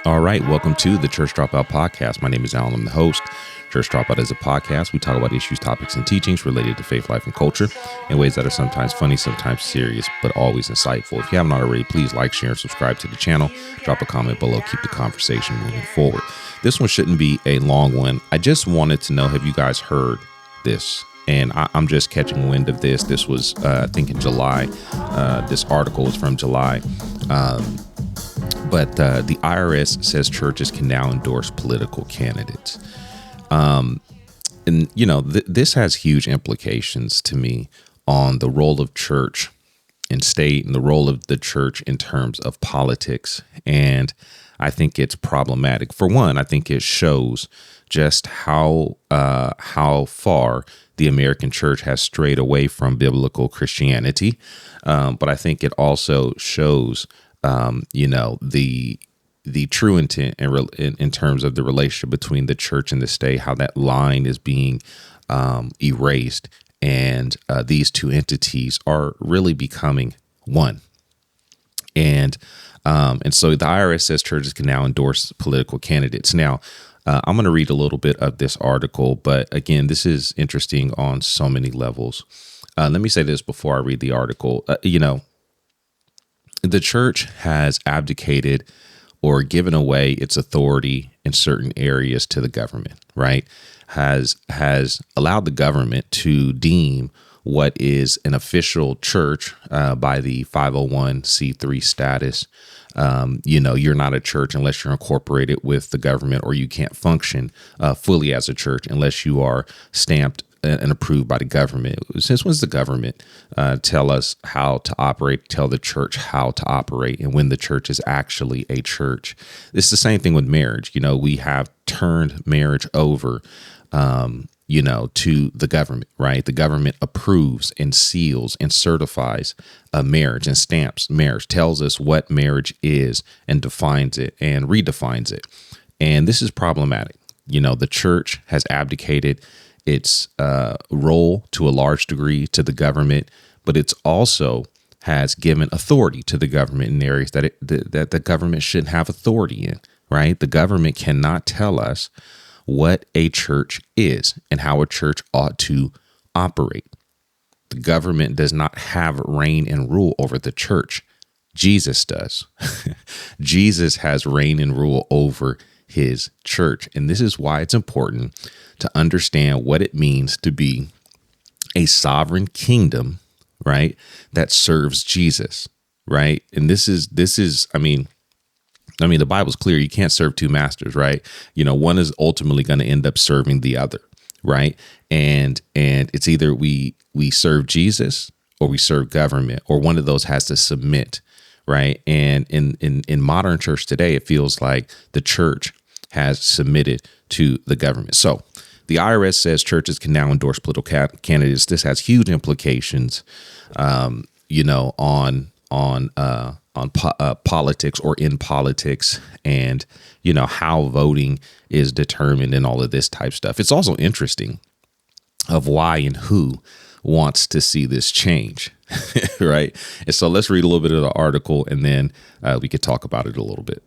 All right, welcome to the Church Dropout Podcast. My name is Alan. I'm the host. Church Dropout is a podcast. We talk about issues, topics, and teachings related to faith, life, and culture in ways that are sometimes funny, sometimes serious, but always insightful. If you haven't already, please like, share, and subscribe to the channel. Drop a comment below. Keep the conversation moving forward. This one shouldn't be a long one. I just wanted to know, have you guys heard this? And I'm just catching wind of this. This was, I think, in July. This article was from July. But the IRS says churches can now endorse political candidates. And, you know, this has huge implications to me on the role of church and state and the role of the church in terms of politics. And I think it's problematic. For one, I think it shows just how far the American church has strayed away from biblical Christianity. But I think it also shows the true intent in terms of the relationship between the church and the state, how that line is being erased, and these two entities are really becoming one. And so the IRS says churches can now endorse political candidates. Now, I'm going to read a little bit of this article, but again, this is interesting on so many levels. Let me say this before I read the article. The church has abdicated or given away its authority in certain areas to the government, right? Has allowed the government to deem what is an official church by the 501c3 status. You're not a church unless you're incorporated with the government, or you can't function fully as a church unless you are stamped and approved by the government. Since when's the government tell us how to operate, tell the church how to operate, and when the church is actually a church? It's the same thing with marriage. You know, we have turned marriage over, to the government, right? The government approves and seals and certifies a marriage and stamps marriage, tells us what marriage is and defines it and redefines it. And this is problematic. You know, the church has abdicated its role to a large degree to the government, but it's also has given authority to the government in areas that that the government shouldn't have authority in, right? The government cannot tell us what a church is and how a church ought to operate. The government does not have reign and rule over the church. Jesus does. Jesus has reign and rule over his church. And this is why it's important to understand what it means to be a sovereign kingdom, right? That serves Jesus, right? And this is, I mean, the Bible's clear. You can't serve two masters, right? You know, one is ultimately going to end up serving the other, right? And it's either we serve Jesus or we serve government, or one of those has to submit, right? And in modern church today, it feels like the church has submitted to the government. So the IRS says churches can now endorse political candidates. This has huge implications, on politics or in politics, and, how voting is determined and all of this type stuff. It's also interesting of why and who wants to see this change, right? And so let's read a little bit of the article, and then we could talk about it a little bit.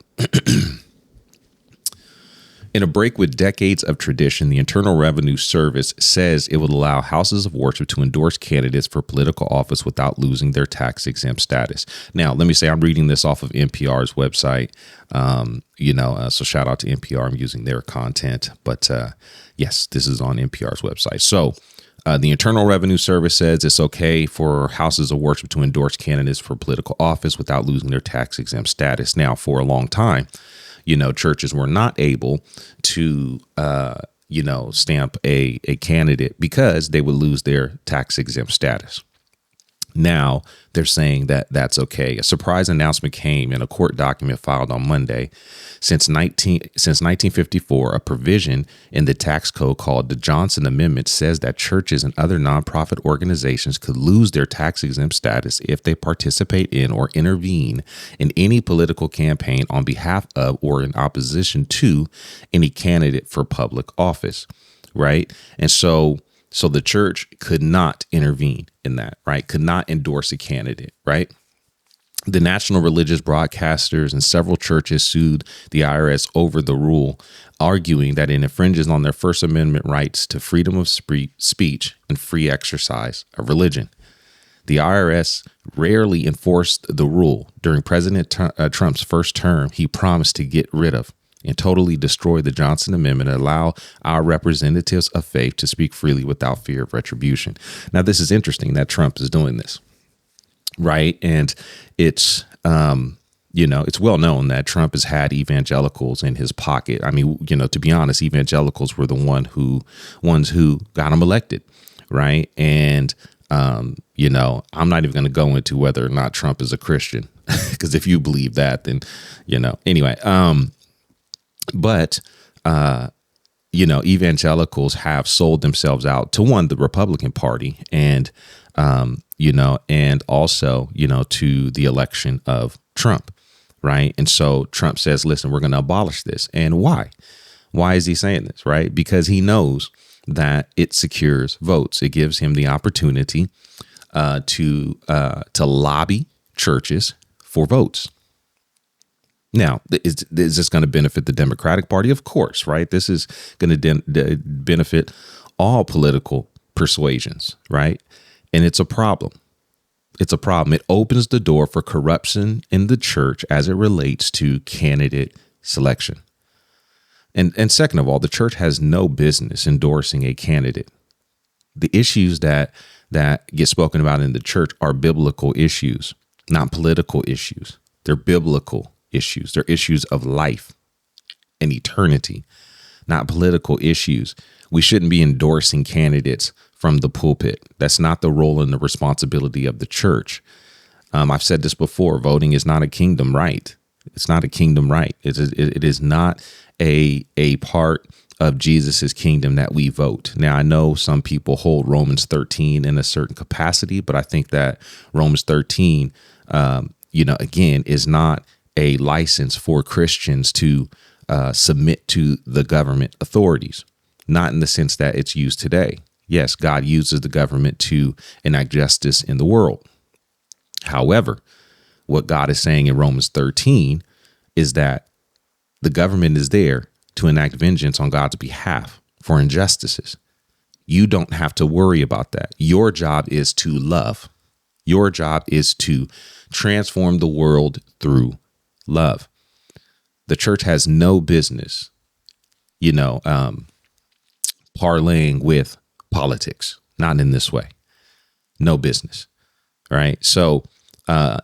In a break with decades of tradition, the Internal Revenue Service says it will allow houses of worship to endorse candidates for political office without losing their tax-exempt status. Now, let me say I'm reading this off of NPR's website, so shout out to NPR. I'm using their content. But yes, this is on NPR's website. So the Internal Revenue Service says it's okay for houses of worship to endorse candidates for political office without losing their tax-exempt status. Now, for a long time, churches were not able to, stamp a candidate because they would lose their tax exempt status. Now they're saying that that's okay. A surprise announcement came in a court document filed on Monday. Since 1954, a provision in the tax code called the Johnson Amendment says that churches and other nonprofit organizations could lose their tax-exempt status if they participate in or intervene in any political campaign on behalf of or in opposition to any candidate for public office, right? And so the church could not intervene in that, right? Could not endorse a candidate, right? The national religious broadcasters and several churches sued the IRS over the rule, arguing that it infringes on their First Amendment rights to freedom of speech and free exercise of religion. The IRS rarely enforced the rule. During President Trump's first term, he promised to get rid of and totally destroy the Johnson Amendment and allow our representatives of faith to speak freely without fear of retribution. Now, this is interesting that Trump is doing this, right? And it's, it's well known that Trump has had evangelicals in his pocket. I mean, to be honest, evangelicals were the ones who got him elected, right? And I'm not even going to go into whether or not Trump is a Christian, because if you believe that, then, anyway. But evangelicals have sold themselves out to the Republican Party and, and also, to the election of Trump. Right. And so Trump says, listen, we're going to abolish this. And why? Why is he saying this? Right. Because he knows that it secures votes. It gives him the opportunity to lobby churches for votes. Now, is this going to benefit the Democratic Party? Of course, right? This is going to benefit all political persuasions, right? And it's a problem. It's a problem. It opens the door for corruption in the church as it relates to candidate selection. And second of all, the church has no business endorsing a candidate. The issues that get spoken about in the church are biblical issues, not political issues. They're biblical issues. They're issues of life and eternity, not political issues. We shouldn't be endorsing candidates from the pulpit. That's not the role and the responsibility of the church. I've said this before. Voting is not a kingdom right. It's not a kingdom right. It is not a part of Jesus's kingdom that we vote. Now, I know some people hold Romans 13 in a certain capacity, but I think that Romans 13, again, is not a license for Christians to submit to the government authorities, not in the sense that it's used today. Yes, God uses the government to enact justice in the world. However, what God is saying in Romans 13 is that the government is there to enact vengeance on God's behalf for injustices. You don't have to worry about that. Your job is to love. Your job is to transform the world through love. The church has no business, parlaying with politics, not in this way. No business. Right. So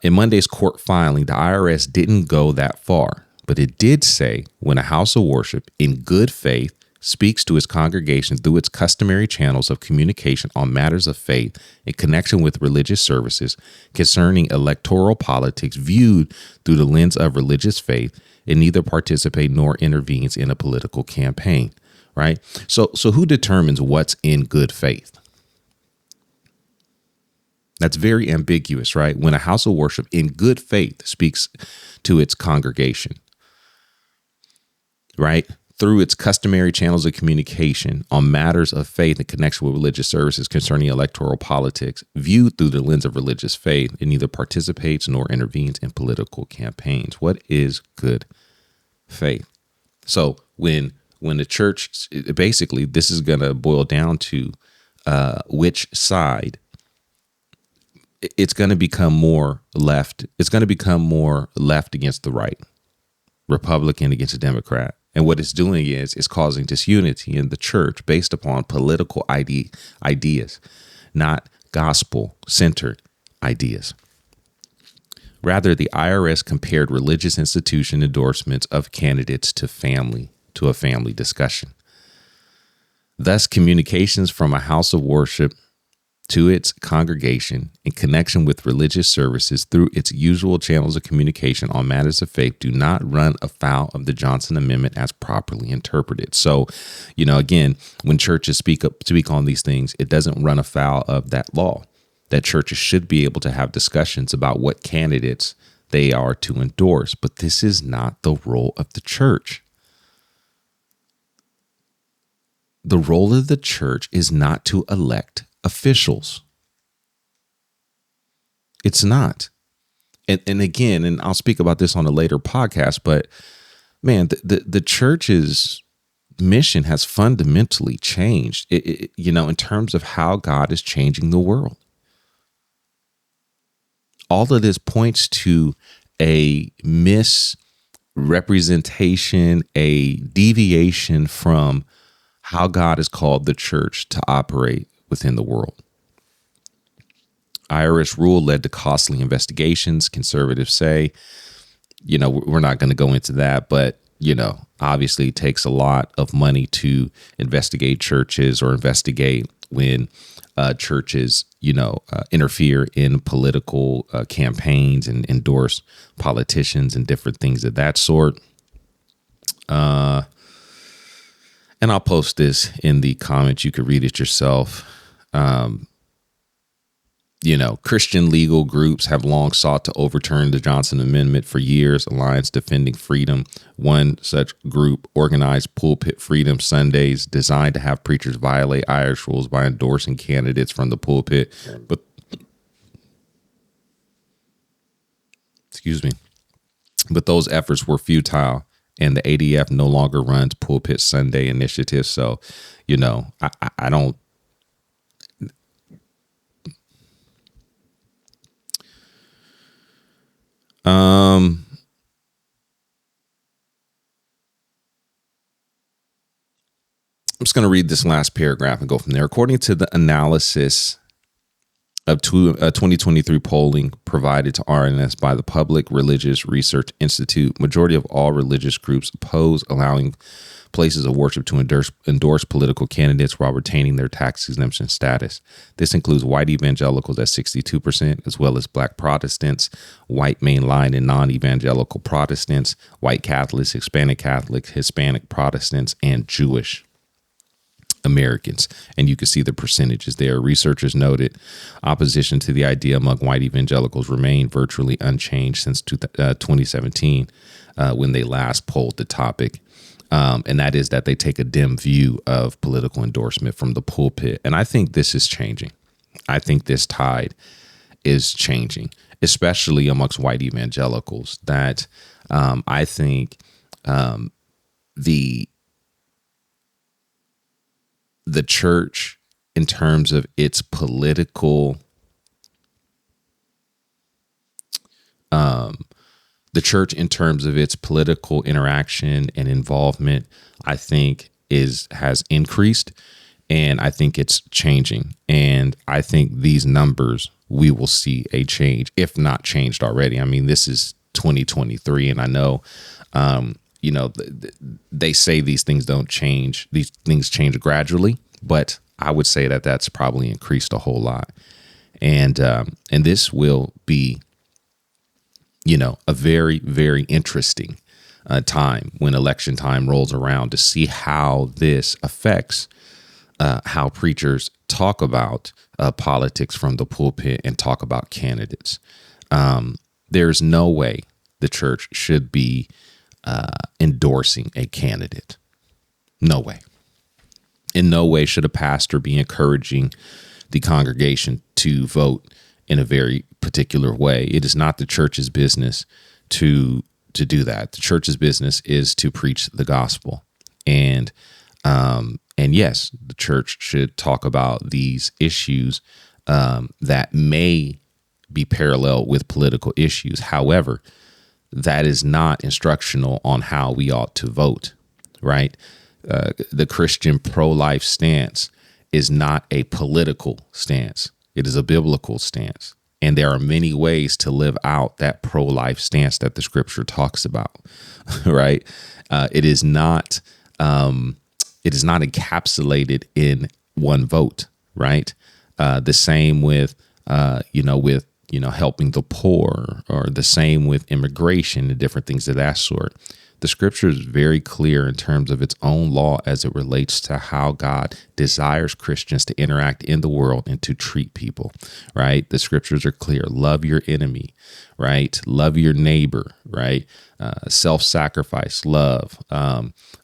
in Monday's court filing, the IRS didn't go that far, but it did say when a house of worship in good faith speaks to its congregation through its customary channels of communication on matters of faith in connection with religious services concerning electoral politics viewed through the lens of religious faith, it neither participates nor intervenes in a political campaign. Right. So who determines what's in good faith? That's very ambiguous, right? When a house of worship in good faith speaks to its congregation, right, through its customary channels of communication on matters of faith in connection with religious services concerning electoral politics, viewed through the lens of religious faith, it neither participates nor intervenes in political campaigns. What is good faith? So when the church, basically, this is going to boil down to which side. It's going to become more left. It's going to become more left against the right, Republican against a Democrat. And what it's doing is it's causing disunity in the church based upon political ideas, not gospel-centered ideas. Rather, the IRS compared religious institution endorsements of candidates to a family discussion. Thus, communications from a house of worship to its congregation in connection with religious services through its usual channels of communication on matters of faith do not run afoul of the Johnson Amendment as properly interpreted. So, again, when churches speak on these things, it doesn't run afoul of that law, that churches should be able to have discussions about what candidates they are to endorse. But this is not the role of the church. The role of the church is not to elect officials. It's not. And again, and I'll speak about this on a later podcast, but man, the church's mission has fundamentally changed, in terms of how God is changing the world. All of this points to a misrepresentation, a deviation from how God has called the church to operate within the world. IRS rule led to costly investigations, conservatives say. We're not going to go into that, but, obviously it takes a lot of money to investigate churches or investigate when churches, interfere in political campaigns and endorse politicians and different things of that sort. And I'll post this in the comments. You can read it yourself. Christian legal groups have long sought to overturn the Johnson Amendment for years. Alliance Defending Freedom, one such group, organized Pulpit Freedom Sundays, designed to have preachers violate Irish rules by endorsing candidates from the pulpit. But those efforts were futile, and the ADF no longer runs Pulpit Sunday initiatives. So, I don't. I'm just going to read this last paragraph and go from there. According to the analysis of 2023 polling provided to RNS by the Public Religious Research Institute, majority of all religious groups oppose allowing places of worship to endorse political candidates while retaining their tax exemption status. This includes white evangelicals at 62%, as well as Black Protestants, white mainline and non-evangelical Protestants, white Catholics, Hispanic Protestants, and Jewish Americans. And you can see the percentages there. Researchers noted opposition to the idea among white evangelicals remained virtually unchanged since 2017 when they last polled the topic. And that is that they take a dim view of political endorsement from the pulpit. And I think this is changing. I think this tide is changing, especially amongst white evangelicals, that I think the church, in terms of its political, interaction and involvement, I think has increased, and I think it's changing. And I think these numbers, we will see a change, if not changed already. I mean, this is 2023, and I know, they say these things don't change. These things change gradually, but I would say that that's probably increased a whole lot. And this will be, a very, very interesting time when election time rolls around to see how this affects how preachers talk about politics from the pulpit and talk about candidates. There's no way the church should be endorsing a candidate. No way. In no way should a pastor be encouraging the congregation to vote in a very particular way. It is not the church's business to do that. The church's business is to preach the gospel. And yes, the church should talk about these issues that may be parallel with political issues. However, that is not instructional on how we ought to vote, right? The Christian pro-life stance is not a political stance. It is a biblical stance. And there are many ways to live out that pro-life stance that the scripture talks about, right? It is not encapsulated in one vote, right? The same with helping the poor, or the same with immigration and different things of that sort. The scripture is very clear in terms of its own law as it relates to how God desires Christians to interact in the world and to treat people, right? The scriptures are clear. Love your enemy, right? Love your neighbor, right? Self-sacrifice, love,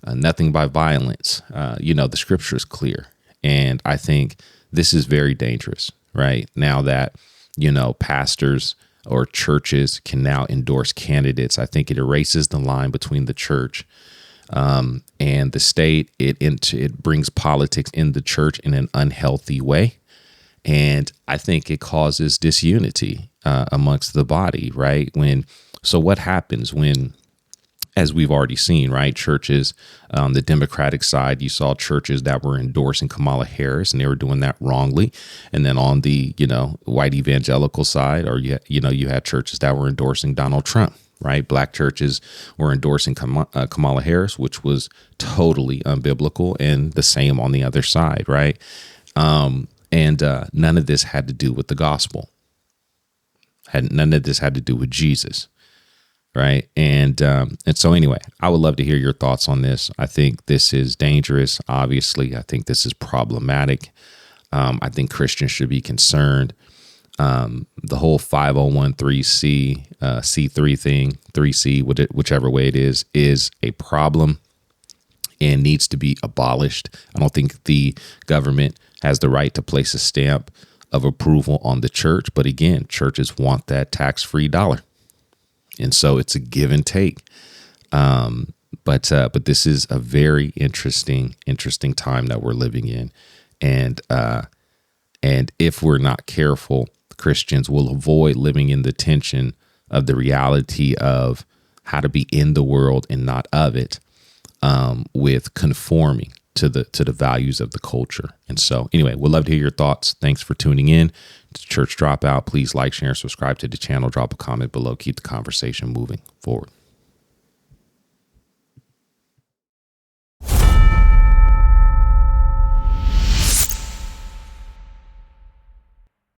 nothing by violence. The scripture is clear. And I think this is very dangerous, right? Now that, pastors or churches can now endorse candidates. I think it erases the line between the church and the state. It brings politics in the church in an unhealthy way. And I think it causes disunity amongst the body, right? So what happens when, as we've already seen, right, churches on the Democratic side, you saw churches that were endorsing Kamala Harris, and they were doing that wrongly. And then on the, white evangelical side, or you had churches that were endorsing Donald Trump, right? Black churches were endorsing Kamala Harris, which was totally unbiblical, and the same on the other side, right? And none of this had to do with the gospel. None of this had to do with Jesus, right? And so anyway, I would love to hear your thoughts on this. I think this is dangerous. Obviously, I think this is problematic. I think Christians should be concerned. The whole 501c C3 thing, 3C, whichever way it is a problem and needs to be abolished. I don't think the government has the right to place a stamp of approval on the church. But again, churches want that tax-free dollar. And so it's a give and take. But this is a very interesting time that we're living in. And if we're not careful, Christians will avoid living in the tension of the reality of how to be in the world and not of it, with conforming to the values of the culture. And so anyway, we'd love to hear your thoughts. Thanks for tuning in to Church Dropout. Please like, share, and subscribe to the channel. Drop a comment below. Keep the conversation moving forward.